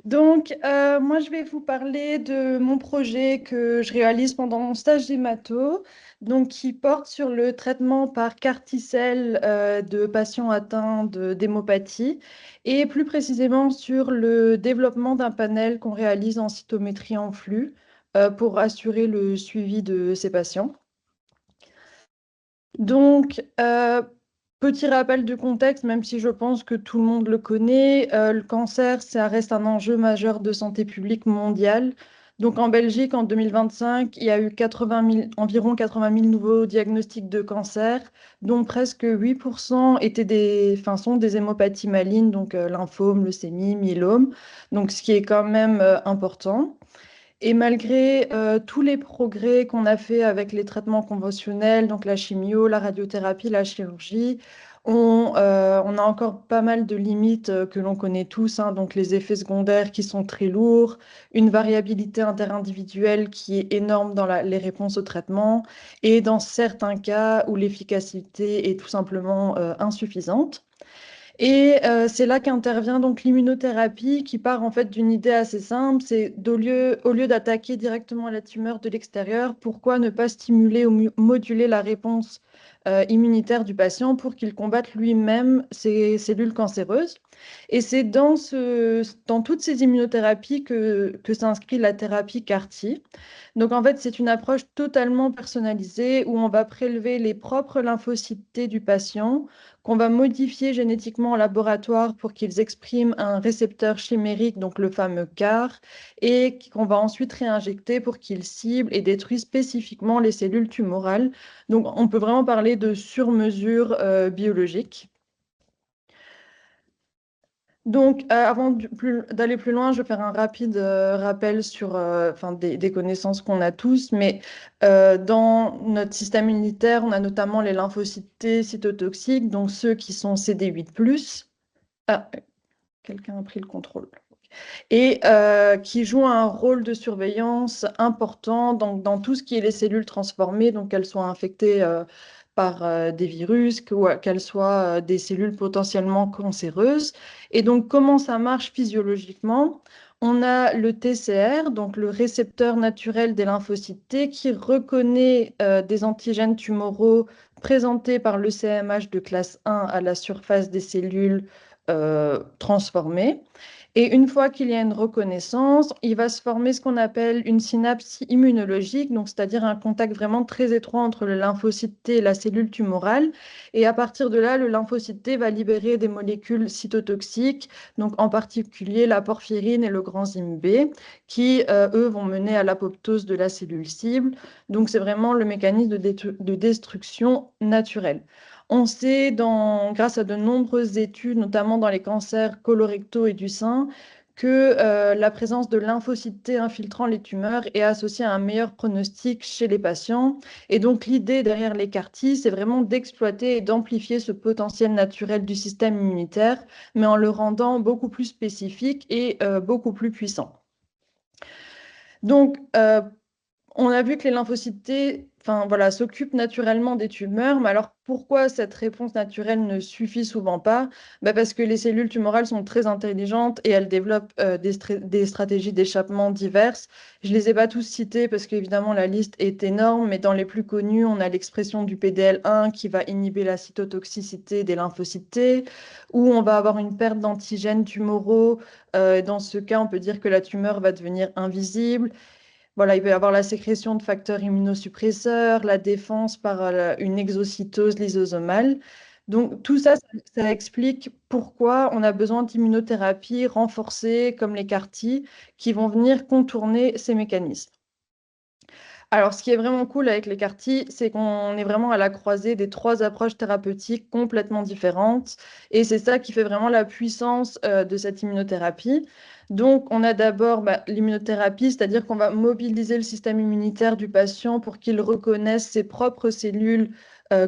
Moi, je vais vous parler de mon projet que je réalise pendant mon stage d'hémato, qui porte sur le traitement par CAR-T-cell de patients atteints d'hémopathie, et plus précisément sur le développement d'un panel qu'on réalise en cytométrie en flux pour assurer le suivi de ces patients. Donc, euh, Petit rappel du contexte, même si je pense que tout le monde le connaît, le cancer, ça reste un enjeu majeur de santé publique mondiale. Donc, en Belgique, en 2025, il y a eu environ 80 000 nouveaux diagnostics de cancer, dont presque 8% sont des hémopathies malignes, lymphome, leucémie, myélome, donc ce qui est quand même important. Et malgré tous les progrès qu'on a fait avec les traitements conventionnels, donc la chimio, la radiothérapie, la chirurgie, on a encore pas mal de limites que l'on connaît tous, hein, donc les effets secondaires qui sont très lourds, une variabilité interindividuelle qui est énorme dans les réponses au traitement, et dans certains cas où l'efficacité est tout simplement insuffisante. C'est là qu'intervient donc l'immunothérapie qui part en fait d'une idée assez simple, c'est au lieu d'attaquer directement la tumeur de l'extérieur, pourquoi ne pas stimuler ou moduler la réponse immunitaire du patient pour qu'il combatte lui-même ces cellules cancéreuses. Et c'est dans toutes ces immunothérapies que s'inscrit la thérapie CAR-T. Donc en fait, c'est une approche totalement personnalisée où on va prélever les propres lymphocytes T du patient qu'on va modifier génétiquement en laboratoire pour qu'ils expriment un récepteur chimérique, donc le fameux CAR, et qu'on va ensuite réinjecter pour qu'il cible et détruise spécifiquement les cellules tumorales. Donc, on peut vraiment parler de sur-mesure biologique. D'aller plus loin, je vais faire un rapide rappel sur des connaissances qu'on a tous. Dans notre système immunitaire, on a notamment les lymphocytes T cytotoxiques, donc ceux qui sont CD8+. Ah, quelqu'un a pris le contrôle. Qui jouent un rôle de surveillance important dans tout ce qui est les cellules transformées, donc qu'elles soient infectées par des virus, qu'elles soient des cellules potentiellement cancéreuses. Et donc, comment ça marche physiologiquement? On a le TCR, donc le récepteur naturel des lymphocytes T, qui reconnaît des antigènes tumoraux présentés par le CMH de classe 1 à la surface des cellules transformées. Et une fois qu'il y a une reconnaissance, il va se former ce qu'on appelle une synapse immunologique, donc c'est-à-dire un contact vraiment très étroit entre le lymphocyte T et la cellule tumorale. Et à partir de là, le lymphocyte T va libérer des molécules cytotoxiques, donc en particulier la porphyrine et le granzyme B, qui, eux, vont mener à l'apoptose de la cellule cible. Donc c'est vraiment le mécanisme de destruction naturelle. On sait, grâce à de nombreuses études, notamment dans les cancers colorectaux et du sein, que la présence de lymphocytes T infiltrant les tumeurs est associée à un meilleur pronostic chez les patients. Et donc l'idée derrière les CAR-T, c'est vraiment d'exploiter et d'amplifier ce potentiel naturel du système immunitaire, mais en le rendant beaucoup plus spécifique et beaucoup plus puissant. Donc, euh, on a vu que les lymphocytes T, s'occupent naturellement des tumeurs, mais alors pourquoi cette réponse naturelle ne suffit souvent pas? Parce que les cellules tumorales sont très intelligentes et elles développent des stratégies d'échappement diverses. Je ne les ai pas tous citées parce qu'évidemment la liste est énorme, mais dans les plus connus, on a l'expression du PDL1 qui va inhiber la cytotoxicité des lymphocytes T, où on va avoir une perte d'antigènes tumoraux. Dans ce cas, on peut dire que la tumeur va devenir invisible. Voilà, il peut y avoir la sécrétion de facteurs immunosuppresseurs, la défense par une exocytose lysosomale. Donc tout ça, ça explique pourquoi on a besoin d'immunothérapie renforcée comme les CAR-T qui vont venir contourner ces mécanismes. Alors, ce qui est vraiment cool avec les CAR-T, c'est qu'on est vraiment à la croisée des trois approches thérapeutiques complètement différentes. Et c'est ça qui fait vraiment la puissance de cette immunothérapie. Donc, on a d'abord l'immunothérapie, c'est-à-dire qu'on va mobiliser le système immunitaire du patient pour qu'il reconnaisse ses propres cellules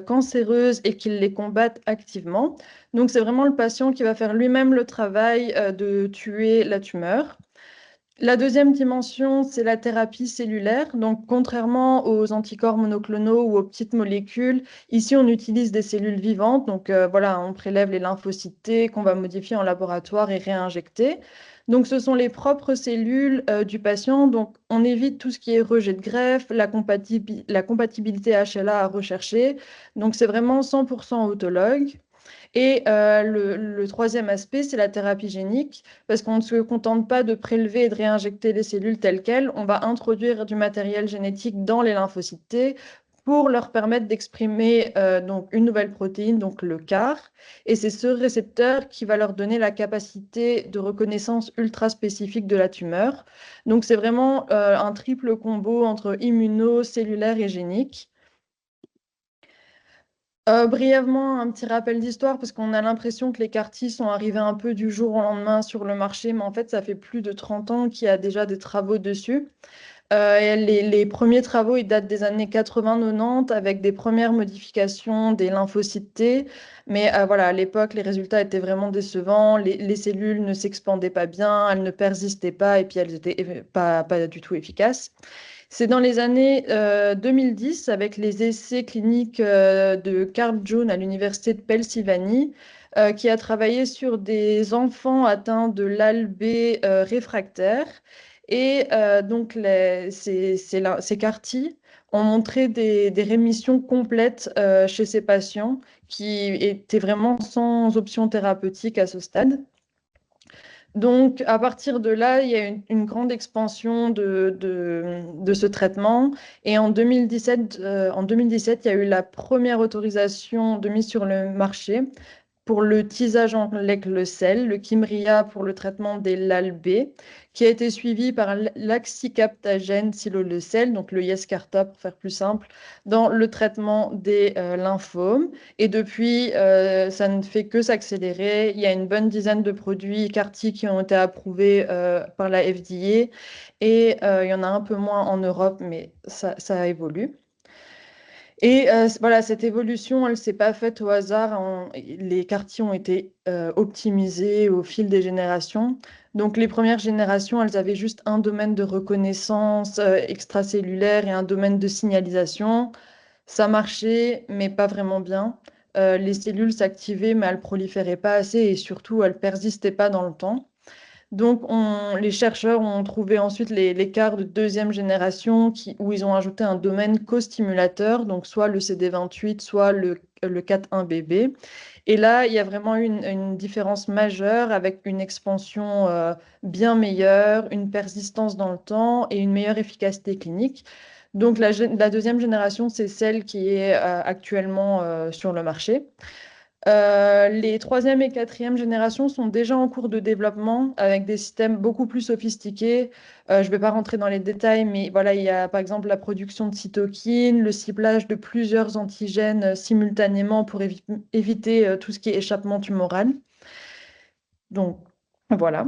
cancéreuses et qu'il les combatte activement. Donc, c'est vraiment le patient qui va faire lui-même le travail de tuer la tumeur. La deuxième dimension, c'est la thérapie cellulaire. Donc, contrairement aux anticorps monoclonaux ou aux petites molécules, ici, on utilise des cellules vivantes. On prélève les lymphocytes T qu'on va modifier en laboratoire et réinjecter. Donc, ce sont les propres cellules du patient. Donc, on évite tout ce qui est rejet de greffe, la compatibilité HLA à rechercher. Donc, c'est vraiment 100% autologue. Et le troisième aspect, c'est la thérapie génique, parce qu'on ne se contente pas de prélever et de réinjecter les cellules telles quelles, on va introduire du matériel génétique dans les lymphocytes T pour leur permettre d'exprimer donc une nouvelle protéine, donc le CAR, et c'est ce récepteur qui va leur donner la capacité de reconnaissance ultra spécifique de la tumeur. Donc c'est vraiment un triple combo entre immuno, cellulaire et génique. Brièvement, un petit rappel d'histoire, parce qu'on a l'impression que les CAR-T sont arrivés un peu du jour au lendemain sur le marché, mais en fait, ça fait plus de 30 ans qu'il y a déjà des travaux dessus. Et les premiers travaux, ils datent des années 80-90 avec des premières modifications des lymphocytes T. Mais voilà, à l'époque, les résultats étaient vraiment décevants. Les cellules ne s'expandaient pas bien, elles ne persistaient pas et puis elles n'étaient pas du tout efficaces. C'est dans les années 2010, avec les essais cliniques de Carl June à l'Université de Pennsylvanie, qui a travaillé sur des enfants atteints de l'ALB réfractaire. Et donc, ces CAR-T ont montré des rémissions complètes chez ces patients qui étaient vraiment sans option thérapeutique à ce stade. Donc, à partir de là, il y a une grande expansion de ce traitement. Et en 2017, il y a eu la première autorisation de mise sur le marché pour le tisage avec le sel, le Kymriah pour le traitement des LALB, qui a été suivi par l'axicaptagène siloleucel, donc le Yescarta pour faire plus simple, dans le traitement des lymphomes. Et depuis, ça ne fait que s'accélérer. Il y a une bonne dizaine de produits CAR-T qui ont été approuvés par la FDA et il y en a un peu moins en Europe, mais ça évolue. Et voilà, cette évolution, elle ne s'est pas faite au hasard. Les quartiers ont été optimisés au fil des générations. Donc, les premières générations, elles avaient juste un domaine de reconnaissance extracellulaire et un domaine de signalisation. Ça marchait, mais pas vraiment bien. Les cellules s'activaient, mais elles proliféraient pas assez et surtout, elles persistaient pas dans le temps. Donc, les chercheurs ont trouvé ensuite les CAR de deuxième génération où ils ont ajouté un domaine co-stimulateur, donc soit le CD28, soit le 4.1BB. Et là, il y a vraiment eu une différence majeure avec une expansion bien meilleure, une persistance dans le temps et une meilleure efficacité clinique. Donc, la deuxième génération, c'est celle qui est actuellement sur le marché. Les troisième et quatrième générations sont déjà en cours de développement avec des systèmes beaucoup plus sophistiqués. Je ne vais pas rentrer dans les détails, mais voilà, il y a par exemple la production de cytokines, le ciblage de plusieurs antigènes simultanément pour éviter tout ce qui est échappement tumoral. Donc, voilà.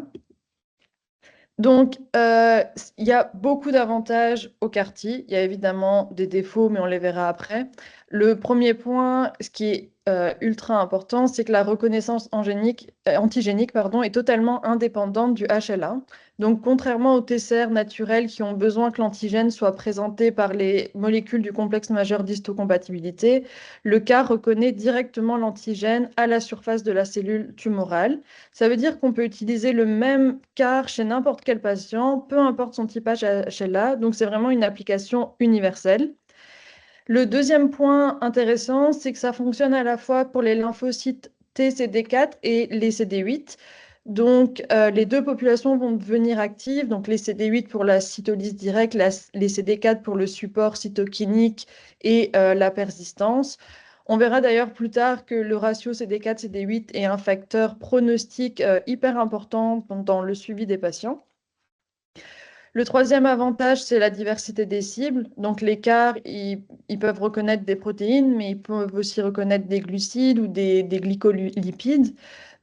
Donc, il y a beaucoup d'avantages au CAR-T. Il y a évidemment des défauts, mais on les verra après. Le premier point, ce qui est ultra important, c'est que la reconnaissance antigénique est totalement indépendante du HLA. Donc, contrairement aux TCR naturels qui ont besoin que l'antigène soit présenté par les molécules du complexe majeur d'histocompatibilité, le CAR reconnaît directement l'antigène à la surface de la cellule tumorale. Ça veut dire qu'on peut utiliser le même CAR chez n'importe quel patient, peu importe son typage HLA. Donc, c'est vraiment une application universelle. Le deuxième point intéressant, c'est que ça fonctionne à la fois pour les lymphocytes T CD4 et les CD8. Donc, les deux populations vont devenir actives. Donc, les CD8 pour la cytolyse directe, les CD4 pour le support cytokinique et la persistance. On verra d'ailleurs plus tard que le ratio CD4-CD8 est un facteur pronostic hyper important dans le suivi des patients. Le troisième avantage, c'est la diversité des cibles. Donc, les CAR, ils peuvent reconnaître des protéines, mais ils peuvent aussi reconnaître des glucides ou des glycolipides.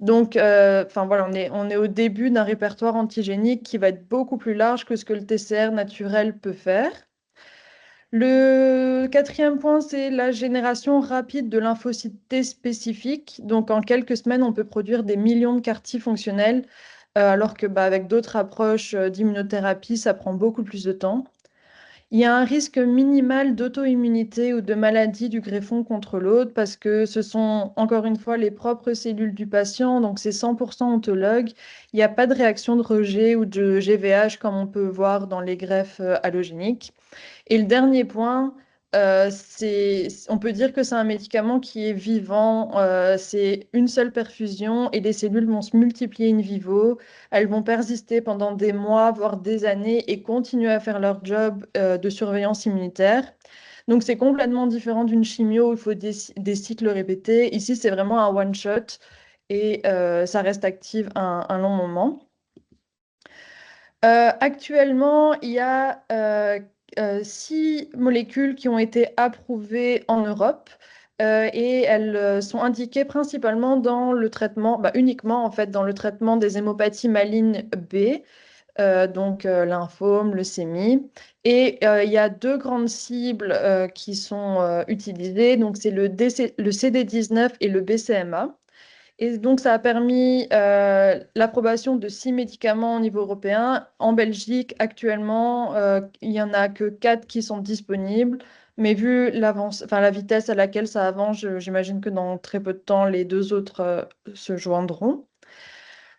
Donc, enfin voilà, on est au début d'un répertoire antigénique qui va être beaucoup plus large que ce que le TCR naturel peut faire. Le quatrième point, c'est la génération rapide de lymphocytes T spécifiques. Donc, en quelques semaines, on peut produire des millions de CAR-T fonctionnels, alors que avec d'autres approches d'immunothérapie, ça prend beaucoup plus de temps. Il y a un risque minimal d'auto-immunité ou de maladie du greffon contre l'autre parce que ce sont encore une fois les propres cellules du patient, donc c'est 100% autologue. Il n'y a pas de réaction de rejet ou de GVH comme on peut voir dans les greffes allogéniques. Et le dernier point, on peut dire que c'est un médicament qui est vivant. C'est une seule perfusion et les cellules vont se multiplier in vivo. Elles vont persister pendant des mois, voire des années et continuer à faire leur job de surveillance immunitaire. Donc c'est complètement différent d'une chimio où il faut des cycles répétés. Ici, c'est vraiment un one-shot et ça reste actif un long moment. Actuellement, il y a 6 molécules qui ont été approuvées en Europe et elles sont indiquées principalement dans le traitement, uniquement en fait dans le traitement des hémopathies malignes B, donc lymphome, leucémie. Et il y a 2 grandes cibles qui sont utilisées, donc c'est le CD19 et le BCMA. Et donc, ça a permis l'approbation de 6 médicaments au niveau européen. En Belgique, actuellement, il n'y en a que 4 qui sont disponibles. Mais vu la vitesse à laquelle ça avance, j'imagine que dans très peu de temps, les 2 autres se joindront.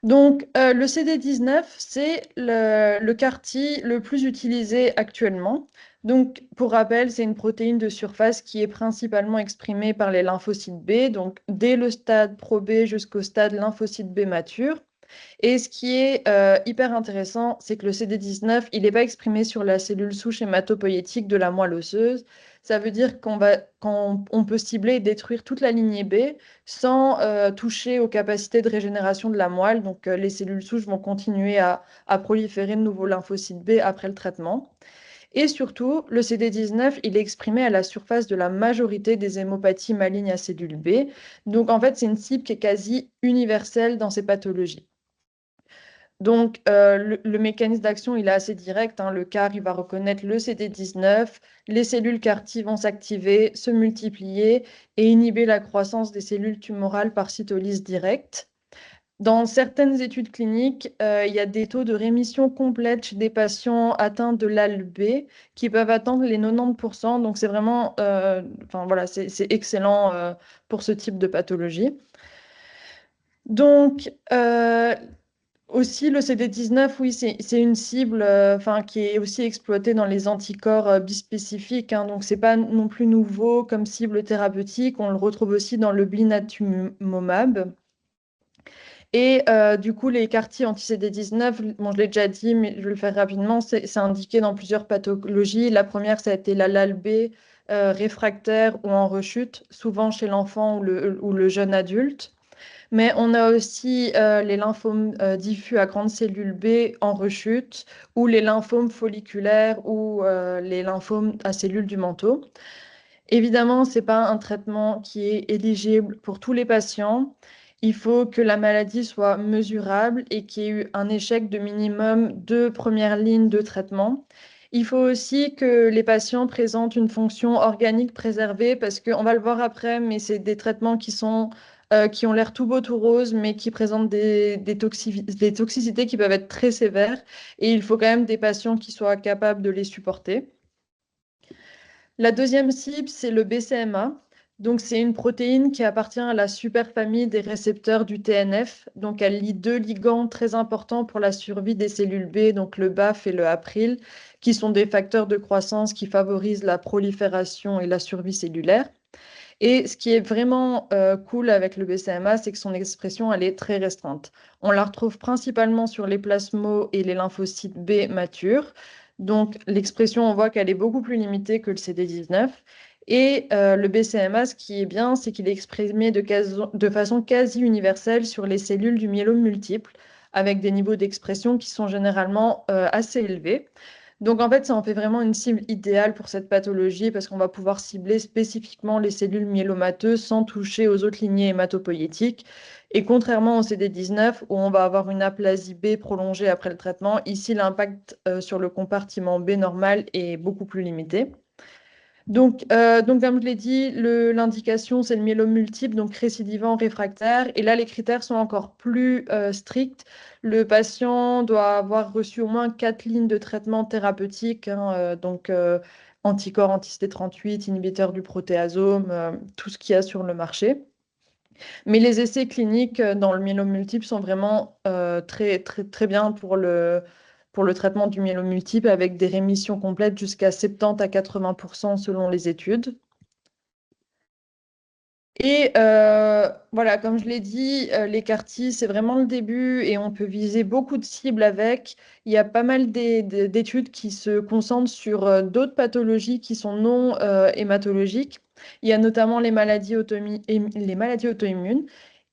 Donc, le CD19, c'est le CAR-T le plus utilisé actuellement. Donc, pour rappel, c'est une protéine de surface qui est principalement exprimée par les lymphocytes B, donc dès le stade pro-B jusqu'au stade lymphocyte B mature. Et ce qui est hyper intéressant, c'est que le CD19, il n'est pas exprimé sur la cellule souche hématopoïétique de la moelle osseuse. Ça veut dire qu'on peut cibler et détruire toute la lignée B sans toucher aux capacités de régénération de la moelle. Donc, les cellules souches vont continuer à proliférer de nouveaux lymphocytes B après le traitement. Et surtout, le CD19, il est exprimé à la surface de la majorité des hémopathies malignes à cellules B. Donc, en fait, c'est une cible qui est quasi universelle dans ces pathologies. Donc, le mécanisme d'action, il est assez direct, hein. Le CAR, il va reconnaître le CD19, les cellules CAR-T vont s'activer, se multiplier et inhiber la croissance des cellules tumorales par cytolyse directe. Dans certaines études cliniques, il y a des taux de rémission complète chez des patients atteints de l'ALB qui peuvent atteindre les 90%. Donc, c'est vraiment, enfin voilà, c'est excellent pour ce type de pathologie. Donc, aussi, le CD19, oui, c'est une cible qui est aussi exploitée dans les anticorps bispécifiques, hein, donc, ce n'est pas non plus nouveau comme cible thérapeutique. On le retrouve aussi dans le blinatumomab. Et du coup, les CAR-T anti-CD19, bon, je l'ai déjà dit, mais je vais le faire rapidement, c'est indiqué dans plusieurs pathologies. La première, ça a été la LALB réfractaire ou en rechute, souvent chez l'enfant ou le jeune adulte. Mais on a aussi les lymphomes diffus à grandes cellules B en rechute, ou les lymphomes folliculaires ou les lymphomes à cellules du manteau. Évidemment, ce n'est pas un traitement qui est éligible pour tous les patients. Il faut que la maladie soit mesurable et qu'il y ait eu un échec de minimum 2 premières lignes de traitement. Il faut aussi que les patients présentent une fonction organique préservée parce qu'on va le voir après, mais c'est des traitements qui ont l'air tout beau, tout rose, mais qui présentent des toxicités qui peuvent être très sévères. Et il faut quand même des patients qui soient capables de les supporter. La deuxième cible, c'est le BCMA. Donc, c'est une protéine qui appartient à la superfamille des récepteurs du TNF. Donc, elle lie 2 ligands très importants pour la survie des cellules B, donc le BAF et le APRIL, qui sont des facteurs de croissance qui favorisent la prolifération et la survie cellulaire. Et ce qui est vraiment cool avec le BCMA, c'est que son expression, elle est très restreinte. On la retrouve principalement sur les plasmos et les lymphocytes B matures. Donc, l'expression, on voit qu'elle est beaucoup plus limitée que le CD19. Et le BCMA, ce qui est bien, c'est qu'il est exprimé de façon quasi universelle sur les cellules du myélome multiple, avec des niveaux d'expression qui sont généralement assez élevés. Donc, en fait, ça en fait vraiment une cible idéale pour cette pathologie parce qu'on va pouvoir cibler spécifiquement les cellules myélomateuses sans toucher aux autres lignées hématopoïétiques. Et contrairement au CD19, où on va avoir une aplasie B prolongée après le traitement, ici, l'impact sur le compartiment B normal est beaucoup plus limité. Donc, comme je l'ai dit, l'indication, c'est le myélome multiple, donc récidivant, réfractaire. Et là, les critères sont encore plus stricts. Le patient doit avoir reçu au moins 4 lignes de traitement thérapeutique, hein, anticorps anti-CD38, inhibiteur du protéasome, tout ce qu'il y a sur le marché. Mais les essais cliniques dans le myélome multiple sont vraiment très, très, très bien pour le traitement du myélome multiple avec des rémissions complètes jusqu'à 70 à 80% selon les études. Et voilà, comme je l'ai dit, les CAR-T, c'est vraiment le début et on peut viser beaucoup de cibles avec. Il y a pas mal d'études qui se concentrent sur d'autres pathologies qui sont non hématologiques. Il y a notamment les maladies auto-immunes.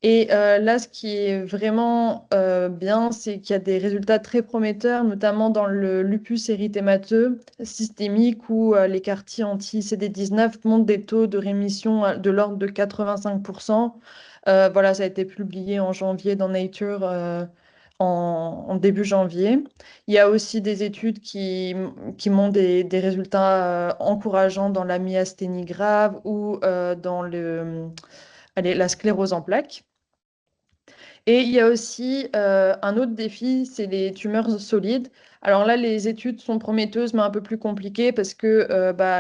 Et là, ce qui est vraiment bien, c'est qu'il y a des résultats très prometteurs, notamment dans le lupus érythémateux systémique où les CAR-T anti-CD19 montrent des taux de rémission de l'ordre de 85%. Voilà, ça a été publié en janvier dans Nature en début janvier. Il y a aussi des études qui montrent des résultats encourageants dans la myasthénie grave ou dans la sclérose en plaques. Et il y a aussi un autre défi, c'est les tumeurs solides. Alors là, les études sont prometteuses, mais un peu plus compliquées parce que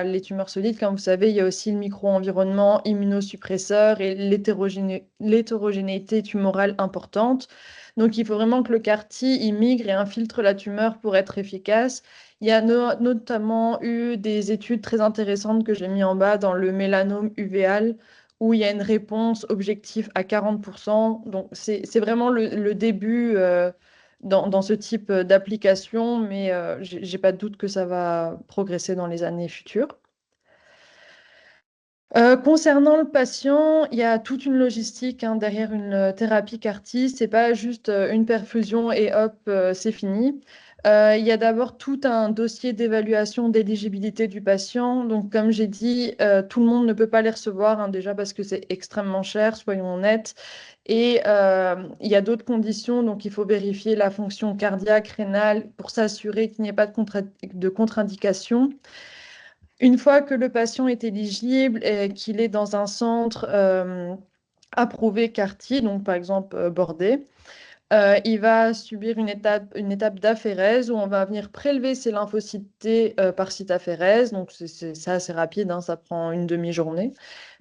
les tumeurs solides, comme vous savez, il y a aussi le micro-environnement immunosuppresseur et l'hétérogénéité tumorale importante. Donc, il faut vraiment que le CAR-T y migre et infiltre la tumeur pour être efficace. Il y a notamment eu des études très intéressantes que j'ai mis en bas dans le mélanome uvéal où il y a une réponse objective à 40%. Donc, c'est vraiment le début dans ce type d'application, mais j'ai pas de doute que ça va progresser dans les années futures. Concernant le patient, il y a toute une logistique hein, derrière une thérapie CAR-T. C'est pas juste une perfusion et hop, c'est fini. Il y a d'abord tout un dossier d'évaluation d'éligibilité du patient. Donc, comme j'ai dit, tout le monde ne peut pas les recevoir, hein, déjà parce que c'est extrêmement cher, soyons honnêtes. Et il y a d'autres conditions, donc il faut vérifier la fonction cardiaque, rénale pour s'assurer qu'il n'y ait pas de contre-indication. Une fois que le patient est éligible et qu'il est dans un centre approuvé CAR-T, donc par exemple bordé, il va subir une étape d'aphérèse où on va venir prélever ses lymphocytes T par cytaphérèse. Donc c'est assez rapide, hein, ça prend une demi-journée.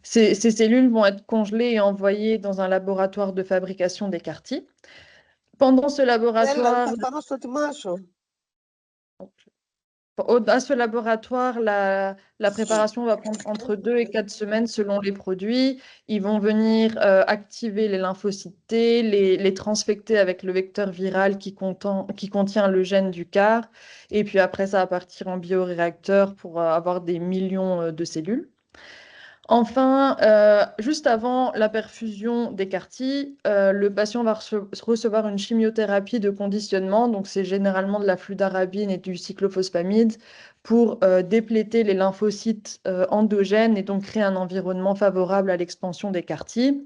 Ces cellules vont être congelées et envoyées dans un laboratoire de fabrication des CAR-T. Pendant ce laboratoire, à ce laboratoire, la préparation va prendre entre 2 et 4 semaines selon les produits. Ils vont venir activer les lymphocytes T, les transfecter avec le vecteur viral qui contient le gène du CAR. Et puis après, ça va partir en bioréacteur pour avoir des millions de cellules. Enfin, juste avant la perfusion des CAR-T, le patient va recevoir une chimiothérapie de conditionnement. Donc, c'est généralement de la fludarabine et du cyclophosphamide pour dépléter les lymphocytes endogènes et donc créer un environnement favorable à l'expansion des CAR-T.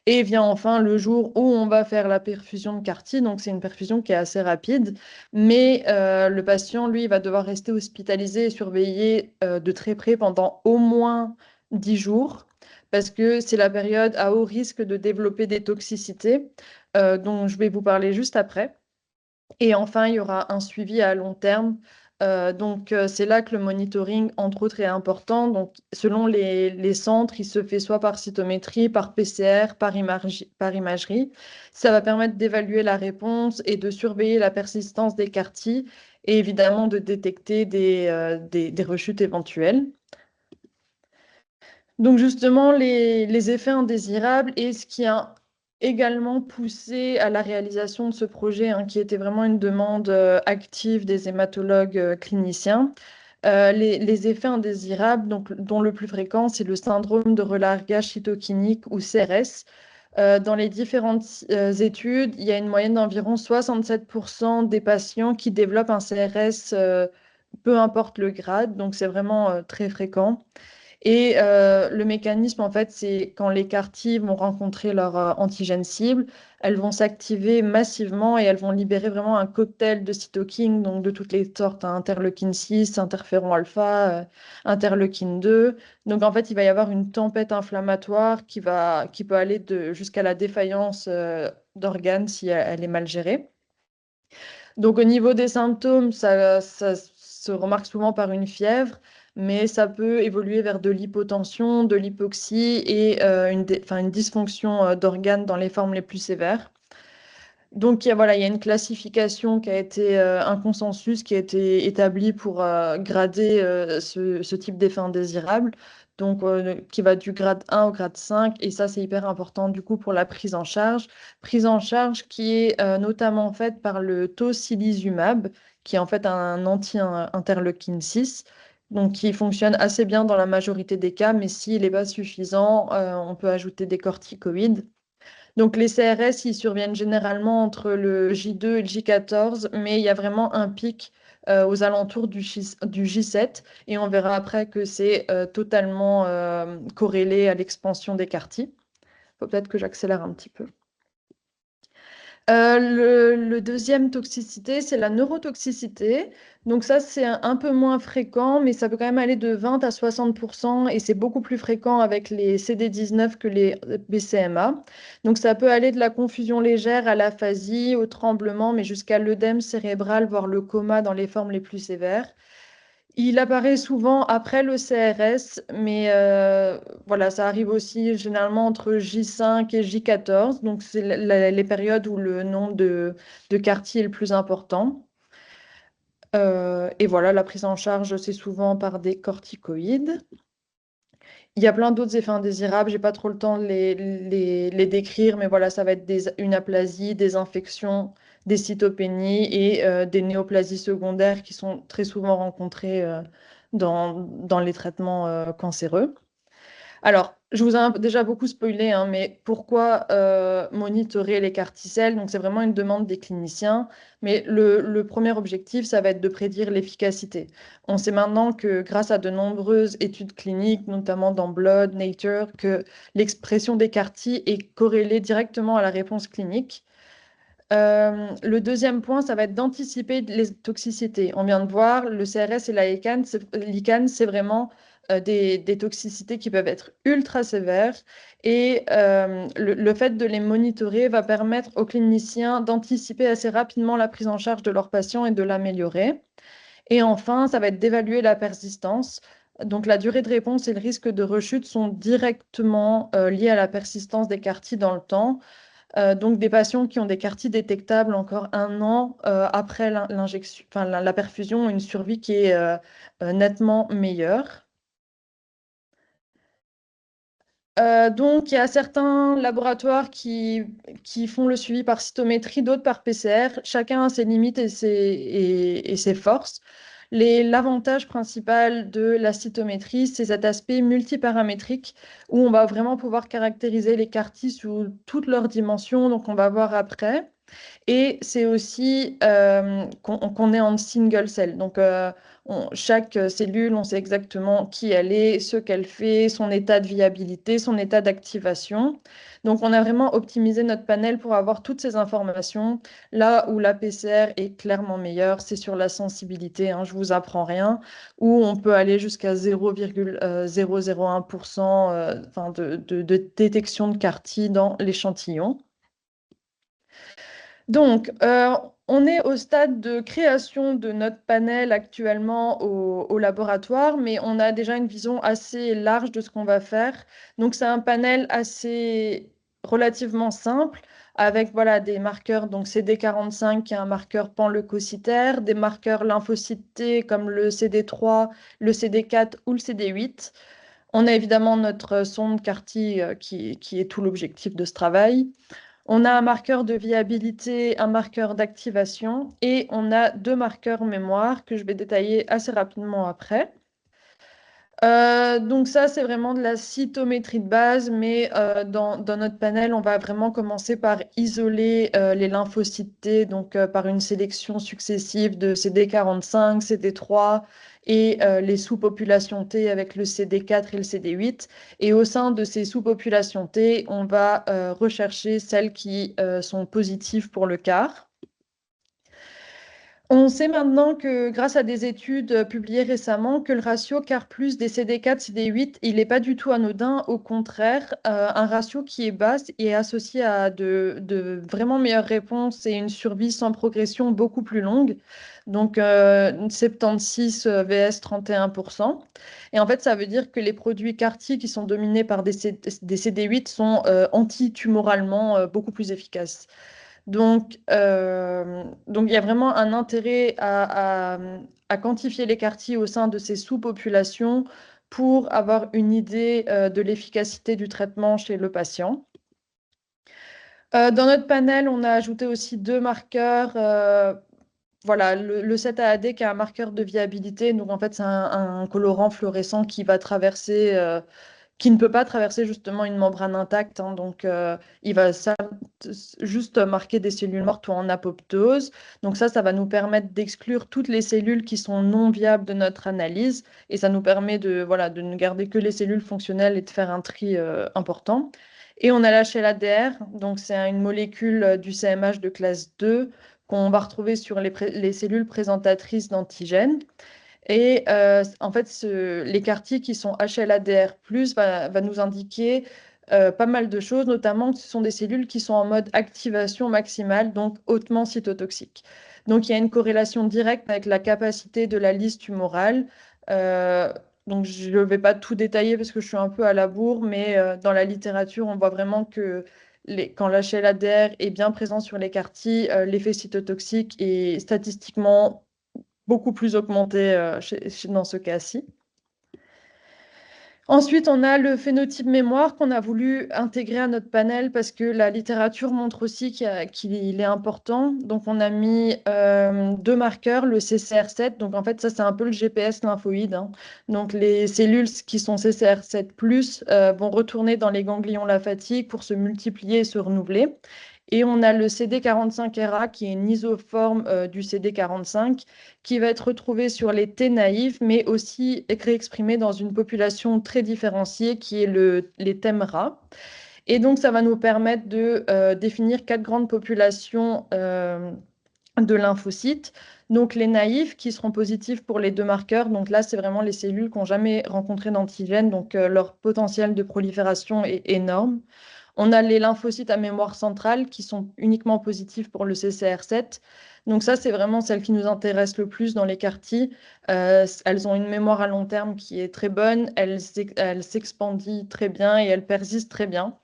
Et vient enfin le jour où on va faire la perfusion de CAR-T. Donc, c'est une perfusion qui est assez rapide. Mais le patient, lui, va devoir rester hospitalisé et surveillé de très près pendant au moins 10 jours, parce que c'est la période à haut risque de développer des toxicités, dont je vais vous parler juste après. Et enfin, il y aura un suivi à long terme. C'est là que le monitoring, entre autres, est important. Donc, selon les centres, il se fait soit par cytométrie, par PCR, par imagerie. Ça va permettre d'évaluer la réponse et de surveiller la persistance des CAR-T et évidemment de détecter des rechutes éventuelles. Donc justement, les effets indésirables et ce qui a également poussé à la réalisation de ce projet, hein, qui était vraiment une demande active des hématologues cliniciens. Les effets indésirables, donc, dont le plus fréquent, c'est le syndrome de relargage cytokinique ou CRS. Dans les différentes études, il y a une moyenne d'environ 67% des patients qui développent un CRS, peu importe le grade, donc c'est vraiment très fréquent. Et le mécanisme, en fait, c'est quand les CAR-T vont rencontrer leur antigène cible, elles vont s'activer massivement et elles vont libérer vraiment un cocktail de cytokines, donc de toutes les sortes, hein, interleukin 6, interféron alpha, interleukin 2. Donc, en fait, il va y avoir une tempête inflammatoire qui peut aller jusqu'à la défaillance d'organes si elle est mal gérée. Donc, au niveau des symptômes, ça se remarque souvent par une fièvre, mais ça peut évoluer vers de l'hypotension, de l'hypoxie et une dysfonction d'organes dans les formes les plus sévères. Donc, voilà, il y a une classification qui a été, un consensus qui a été établi pour grader ce type d'effet indésirable, donc qui va du grade 1 au grade 5, et ça, c'est hyper important du coup pour la prise en charge. Prise en charge qui est notamment faite par le tocilizumab, qui est en fait un anti-interleukin 6, donc qui fonctionne assez bien dans la majorité des cas, mais s'il n'est pas suffisant, on peut ajouter des corticoïdes. Donc les CRS, ils surviennent généralement entre le J2 et le J14, mais il y a vraiment un pic aux alentours du J7, et on verra après que c'est totalement corrélé à l'expansion des quartiers. Faut peut-être que j'accélère un petit peu. Le deuxième toxicité, c'est la neurotoxicité. Donc ça, c'est un peu moins fréquent, mais ça peut quand même aller de 20 à 60%, et c'est beaucoup plus fréquent avec les CD19 que les BCMA. Donc ça peut aller de la confusion légère à l'aphasie, au tremblement, mais jusqu'à l'œdème cérébral, voire le coma dans les formes les plus sévères. Il apparaît souvent après le CRS, mais voilà, ça arrive aussi généralement entre J5 et J14, donc c'est les périodes où le nombre de quartiers est le plus important. Et voilà, la prise en charge, c'est souvent par des corticoïdes. Il y a plein d'autres effets indésirables, j'ai pas trop le temps de les décrire, mais voilà, ça va être une aplasie, des infections, des cytopénies et des néoplasies secondaires qui sont très souvent rencontrées dans les traitements cancéreux. Alors, je vous ai déjà beaucoup spoilé, hein, mais pourquoi monitorer les carticelles? Donc, c'est vraiment une demande des cliniciens. Mais le premier objectif, ça va être de prédire l'efficacité. On sait maintenant que grâce à de nombreuses études cliniques, notamment dans Blood, Nature, que l'expression des CAR-T est corrélée directement à la réponse clinique. Le deuxième point, ça va être d'anticiper les toxicités. On vient de voir, le CRS et la l'ICANS, c'est vraiment des toxicités qui peuvent être ultra sévères. Et le fait de les monitorer va permettre aux cliniciens d'anticiper assez rapidement la prise en charge de leurs patients et de l'améliorer. Et enfin, ça va être d'évaluer la persistance. Donc, la durée de réponse et le risque de rechute sont directement liés à la persistance des CAR-T dans le temps. Donc, des patients qui ont des CAR-T détectables encore 1 an après l'injection, enfin, la perfusion, ont une survie qui est nettement meilleure. Donc, il y a certains laboratoires qui font le suivi par cytométrie, d'autres par PCR. Chacun a ses limites et ses forces. L'avantage principal de la cytométrie, c'est cet aspect multiparamétrique où on va vraiment pouvoir caractériser les CAR-T sous toutes leurs dimensions. Donc, on va voir après. Et c'est aussi qu'on est en single cell. Donc, chaque cellule, on sait exactement qui elle est, ce qu'elle fait, son état de viabilité, son état d'activation. Donc, on a vraiment optimisé notre panel pour avoir toutes ces informations. Là où la PCR est clairement meilleure, c'est sur la sensibilité, hein, je ne vous apprends rien, où on peut aller jusqu'à 0,001% de détection de CAR-T dans l'échantillon. Donc, on est au stade de création de notre panel actuellement au laboratoire, mais on a déjà une vision assez large de ce qu'on va faire. Donc, c'est un panel assez relativement simple avec voilà, des marqueurs, donc CD45 qui est un marqueur panleucocytaire, des marqueurs lymphocytes T comme le CD3, le CD4 ou le CD8. On a évidemment notre sonde CAR-T qui est tout l'objectif de ce travail. On a un marqueur de viabilité, un marqueur d'activation et on a 2 marqueurs mémoire que je vais détailler assez rapidement après. Donc ça, c'est vraiment de la cytométrie de base, mais dans notre panel, on va vraiment commencer par isoler les lymphocytes T, donc par une sélection successive de CD45, CD3 et les sous-populations T avec le CD4 et le CD8. Et au sein de ces sous-populations T, on va rechercher celles qui sont positives pour le CAR. On sait maintenant que, grâce à des études publiées récemment, que le ratio CAR plus des CD4, CD8, il n'est pas du tout anodin. Au contraire, un ratio qui est bas est associé à de vraiment meilleures réponses et une survie sans progression beaucoup plus longue. Donc, 76 vs 31%. Et en fait, ça veut dire que les produits CAR-T qui sont dominés par des CD8 sont antitumoralement beaucoup plus efficaces. Donc, il y a vraiment un intérêt à quantifier les quartiers au sein de ces sous-populations pour avoir une idée de l'efficacité du traitement chez le patient. Dans notre panel, on a ajouté aussi deux marqueurs. Voilà, le 7-AAD qui est un marqueur de viabilité. Donc, en fait, c'est un colorant fluorescent qui va traverser qui ne peut pas traverser justement une membrane intacte. Donc, il va juste marquer des cellules mortes ou en apoptose. Donc ça va nous permettre d'exclure toutes les cellules qui sont non viables de notre analyse. Et ça nous permet voilà, de ne garder que les cellules fonctionnelles et de faire un tri important. Et on a lâché l'ADR. Donc, c'est une molécule du CMH de classe 2 qu'on va retrouver sur les cellules présentatrices d'antigènes. Et en fait, les quartiers qui sont HLA-DR+, va nous indiquer pas mal de choses, notamment que ce sont des cellules qui sont en mode activation maximale, donc hautement cytotoxiques. Donc, il y a une corrélation directe avec la capacité de la lisse tumorale. Euh, donc, je ne vais pas tout détailler parce que je suis un peu à la bourre, mais dans la littérature, on voit vraiment que quand l'HLA-DR est bien présent sur les quartiers, l'effet cytotoxique est statistiquement beaucoup plus augmenté dans ce cas-ci. Ensuite, on a le phénotype mémoire qu'on a voulu intégrer à notre panel parce que la littérature montre aussi qu'il est important. Donc, on a mis deux marqueurs, le CCR7. Donc, en fait, ça, c'est un peu le GPS lymphoïde. Donc, les cellules qui sont CCR7+, vont retourner dans les ganglions lymphatiques pour se multiplier et se renouveler. Et on a le CD45RA qui est une isoforme du CD45 qui va être retrouvé sur les T naïfs, mais aussi réexprimé dans une population très différenciée qui est les TEMRA. Et donc, ça va nous permettre de définir quatre grandes populations de lymphocytes. Donc, les naïfs qui seront positifs pour les deux marqueurs. Donc là, c'est vraiment les cellules qui n'ont jamais rencontré d'antigène. Donc, leur potentiel de prolifération est énorme. On a les lymphocytes à mémoire centrale qui sont uniquement positifs pour le CCR7. Donc ça, c'est vraiment celles qui nous intéressent le plus dans les CAR-T. Elles ont une mémoire à long terme qui est très bonne, elles s'expandient très bien et elles persistent très bien.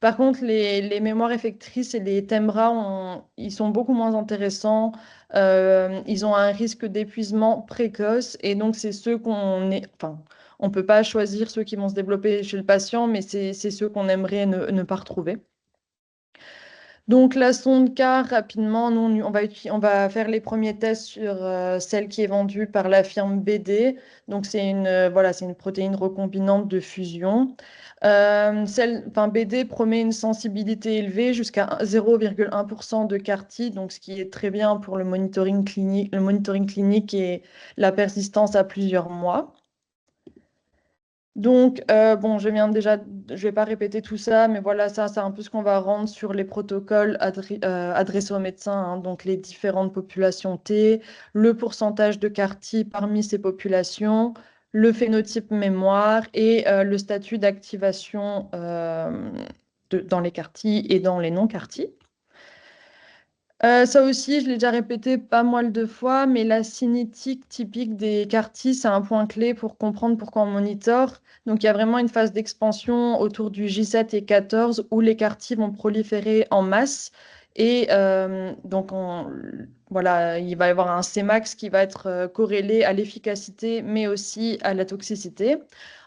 Par contre, les mémoires effectrices et les TEMRA, ils sont beaucoup moins intéressants. Ils ont un risque d'épuisement précoce et donc c'est ceux enfin, on ne peut pas choisir ceux qui vont se développer chez le patient, mais c'est ceux qu'on aimerait ne pas retrouver. Donc la sonde CAR, rapidement, nous, on va faire les premiers tests sur celle qui est vendue par la firme BD. Donc voilà, c'est une protéine recombinante de fusion. BD promet une sensibilité élevée jusqu'à 0,1% de CAR-T, donc ce qui est très bien pour le monitoring clinique et la persistance à plusieurs mois. Donc, bon, je vais pas répéter tout ça, mais voilà, ça, c'est un peu ce qu'on va rendre sur les protocoles adressés aux médecins, donc les différentes populations T, le pourcentage de CAR-T parmi ces populations, le phénotype mémoire et le statut d'activation dans les CAR-T et dans les non-CAR-T. Ça aussi, je l'ai déjà répété pas mal de fois, mais la cinétique typique des CAR-T, c'est un point clé pour comprendre pourquoi on monitore. Donc, il y a vraiment une phase d'expansion autour du J7 et 14 où les CAR-T vont proliférer en masse. Et donc, voilà, il va y avoir un Cmax qui va être corrélé à l'efficacité, mais aussi à la toxicité.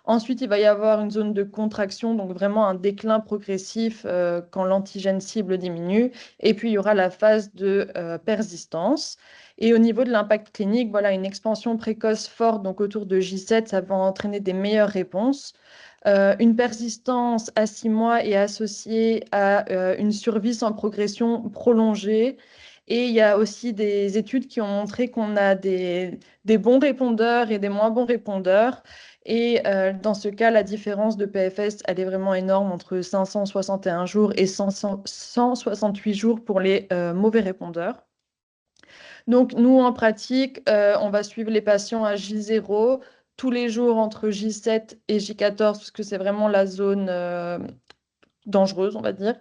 Ensuite, il va y avoir une zone de contraction, donc vraiment un déclin progressif quand l'antigène cible diminue. Et puis, il y aura la phase de persistance. Et au niveau de l'impact clinique, voilà, une expansion précoce forte, donc autour de J7, ça va entraîner des meilleures réponses. Une persistance à 6 mois est associée à une survie sans progression prolongée. Et il y a aussi des études qui ont montré qu'on a des bons répondeurs et des moins bons répondeurs. Et dans ce cas, la différence de PFS, elle est vraiment énorme entre 561 jours et 168 jours pour les mauvais répondeurs. Donc, nous, en pratique, on va suivre les patients à J0 tous les jours entre J7 et J14, parce que c'est vraiment la zone dangereuse, on va dire.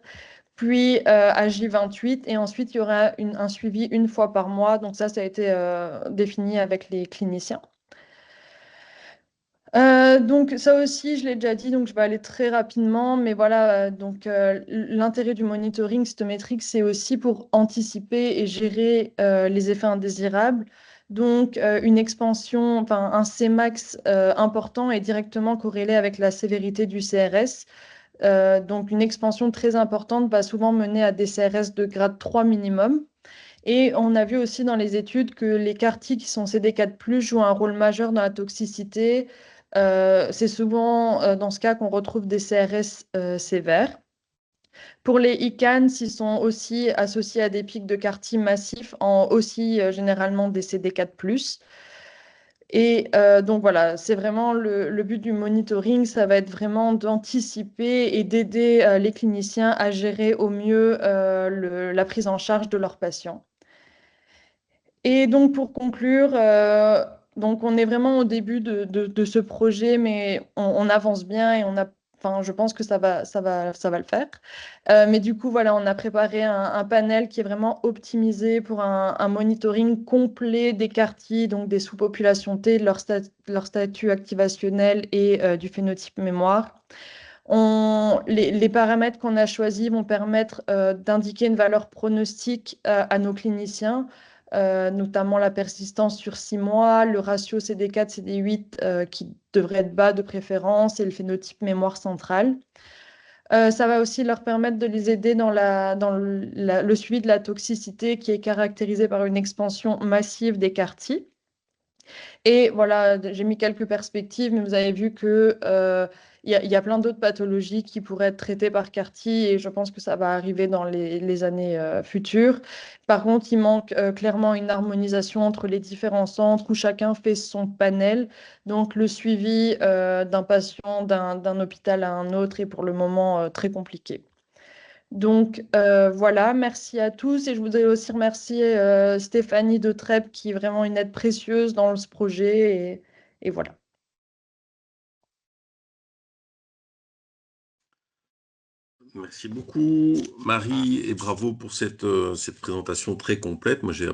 Puis à J28, et ensuite, il y aura un suivi une fois par mois. Donc ça a été défini avec les cliniciens. Donc ça aussi, je l'ai déjà dit, donc je vais aller très rapidement, mais voilà, donc l'intérêt du monitoring cytométrique, c'est aussi pour anticiper et gérer les effets indésirables. Donc une expansion, enfin un Cmax important est directement corrélé avec la sévérité du CRS. Donc une expansion très importante va souvent mener à des CRS de grade 3 minimum. Et on a vu aussi dans les études que les CAR-T qui sont CD4+, jouent un rôle majeur dans la toxicité. C'est souvent dans ce cas qu'on retrouve des CRS sévères. Pour les ICANS, ils sont aussi associés à des pics de CAR-T massifs en aussi généralement des CD4+. Et donc voilà, c'est vraiment le but du monitoring, ça va être vraiment d'anticiper et d'aider les cliniciens à gérer au mieux la prise en charge de leurs patients. Et donc pour conclure, donc on est vraiment au début de ce projet, mais on avance bien et enfin, je pense que ça va le faire. Mais du coup, voilà, on a préparé un panel qui est vraiment optimisé pour un monitoring complet des quartiers, donc des sous-populations T, de leur statut activationnel et du phénotype mémoire. Les paramètres qu'on a choisis vont permettre d'indiquer une valeur pronostique à nos cliniciens, notamment la persistance sur 6 mois, le ratio CD4, CD8 qui devrait être bas de préférence et le phénotype mémoire centrale. Ça va aussi leur permettre de les aider dans le suivi de la toxicité qui est caractérisée par une expansion massive des CAR-T. Et voilà, j'ai mis quelques perspectives, mais vous avez vu que il y a plein d'autres pathologies qui pourraient être traitées par CAR-T et je pense que ça va arriver dans les années futures. Par contre, il manque clairement une harmonisation entre les différents centres où chacun fait son panel. Donc, le suivi d'un patient d'un hôpital à un autre est pour le moment très compliqué. Donc voilà, merci à tous et je voudrais aussi remercier Stéphanie de Trèbes qui est vraiment une aide précieuse dans ce projet et voilà. Merci beaucoup, Marie, et bravo pour cette présentation très complète. Moi, j'ai